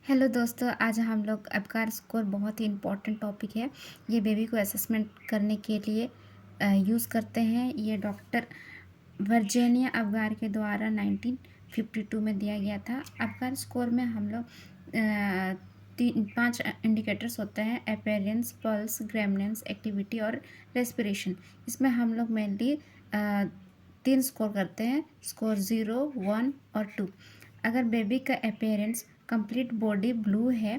Hello दोस्तों, आज हम लोग अबकार स्कोर बहुत ही इम्पोर्टेंट टॉपिक है। ये बेबी को असेसमेंट करने के लिए यूज़ करते हैं। ये डॉक्टर वर्जीनिया अबकार के द्वारा 1952 में दिया गया था। अबकार स्कोर में हम लोग 5 इंडिकेटर्स होते हैं: अपीयरेंस, पल्स, ग्रेमनेंस, एक्टिविटी और रेस्पिरेशन। इसमें हम लोग मेनली 3 स्कोर करते हैं: स्कोर 0, 1 और 2। अगर बेबी का अपीयरेंस कंप्लीट बॉडी ब्लू है,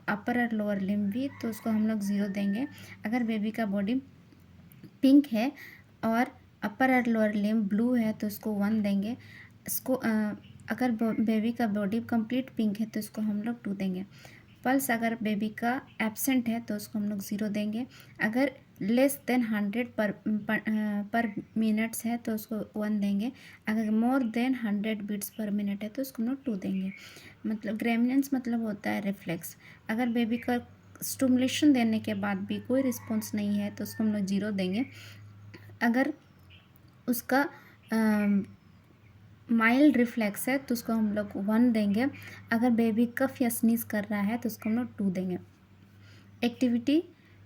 अपर और लोअर लिम्ब भी, तो उसको हम लोग 0 देंगे। अगर बेबी का बॉडी पिंक है और अपर और लोअर लिम्ब ब्लू है तो उसको 1 देंगे। इसको अगर बेबी का बॉडी कंप्लीट पिंक है तो इसको हम लोग 2 देंगे। पल्स अगर बेबी का एब्सेंट है तो उसको हम लोग 0 देंगे। अगर लेस देन 100 पर मिनट्स है तो उसको 1 देंगे। अगर more than 100 beats per minute है तो उसको हम लोग 2 देंगे। मतलब ग्रेमिनेंस मतलब होता है रिफ्लेक्स। अगर बेबी का स्टिमुलेशन देने के बाद भी कोई रिस्पॉन्स नहीं है तो उसको हम लोग 0 देंगे। अगर उसका माइल्ड रिफ्लेक्स है तो उसको हम लोग 1 देंगे। अगर बेबी कफ या स्नीज कर रहा है तो उसको हम लोग 2 देंगे। एक्टिविटी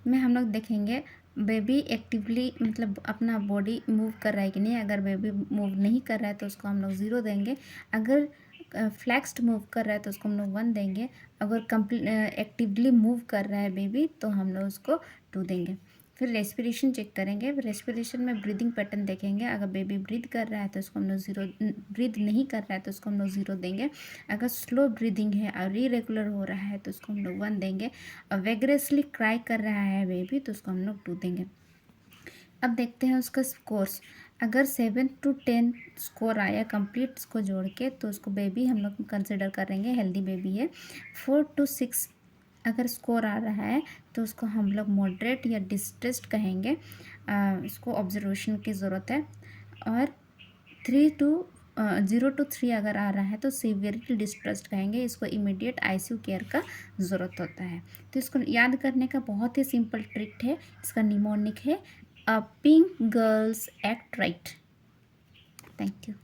में हम लोग देखेंगे बेबी एक्टिवली मतलब अपना बॉडी मूव कर रहा है कि नहीं। अगर बेबी मूव नहीं कर रहा है तो उसको हम लोग 0 देंगे। अगर फ्लैक्स्ड मूव कर रहा है तो उसको हम लोग 1 देंगे। अगर एक्टिवली मूव कर रहा है बेबी तो हम लोग उसको 2 देंगे। फिर रेस्पिरेशन चेक करेंगे। रेस्पिरेशन में ब्रीदिंग पैटर्न देखेंगे। अगर बेबी ब्रीद कर रहा है तो उसको हम लोग 0, ब्रीद नहीं कर रहा है तो उसको हम लोग 0 देंगे। अगर स्लो ब्रीदिंग है और इरेगुलर हो रहा है तो उसको हम लोग 1 देंगे। और वेगरसली क्राई कर रहा है बेबी तो उसको हम लोग 2 देंगे। अब देखते हैं उसका स्कोर्स। अगर 7 to 10 स्कोर आया कंप्लीट इसको जोड़ के तो उसको बेबी हम लोग कंसिडर करेंगे हेल्दी बेबी है। 4 to 6 अगर स्कोर आ रहा है तो उसको हम लोग मॉडरेट या डिस्ट्रेस्ड कहेंगे। इसको ऑब्जर्वेशन की ज़रूरत है। और 0 to 3 अगर आ रहा है तो सीवियरली डिस्ट्रेस्ड कहेंगे। इसको इमीडिएट आईसीयू केयर का ज़रूरत होता है। तो इसको याद करने का बहुत ही सिंपल ट्रिक है। इसका निमोनिक है: pink girls act right. Thank you.